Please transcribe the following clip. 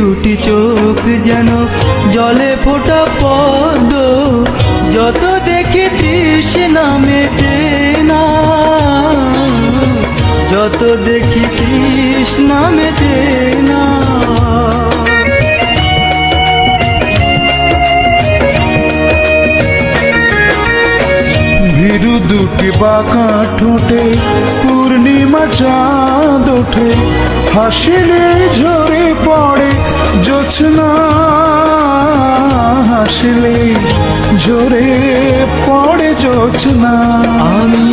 দুটি চোখ যেন জলে ফোটা পদ্ম, যত দেখি তৃষ্ণা মেটে না, যত দেখি তৃষ্ণা মেটে না। ভীরু দুটি বাঁকা ঠোঁটে পূর্ণিমা চাঁদ ওঠে, হাসিলে ঝরে পড়ে জোছনা, হাসিলে ঝরে পড়ে জোছনা। আমি